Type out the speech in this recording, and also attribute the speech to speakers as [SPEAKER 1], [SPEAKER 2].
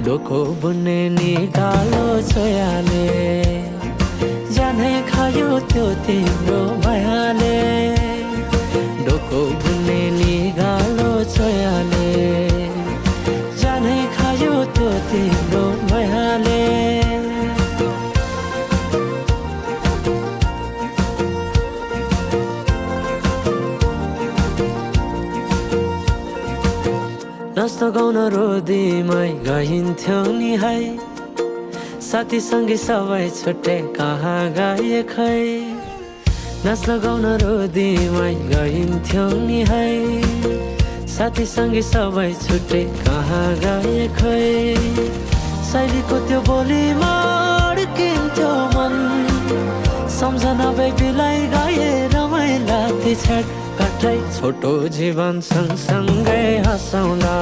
[SPEAKER 1] डोको बुन्ने निकालो छोयाले जाने खायो त्यो तिम्रो मायाले डोको बुन्ने निकालो छोयाले जाने खायो त्यो तिम्रो मायाले नाच्न गाउन रोदीमै गइन्थ्यो नि है साथीसँगै सबै छुट्टै कहाँ गए खै नाच्न गाउन रोदीमै गइन्थ्यो नि है साथीसँगै सबै छुट्टै कहाँ गए खै शैलीको त्यो बोलीमा अड्किन्थ्यो मन सम्झना बेबीलाई गाए रमाइला ती छेड काठै छोटो जीवन सँगसँगै हँसाउला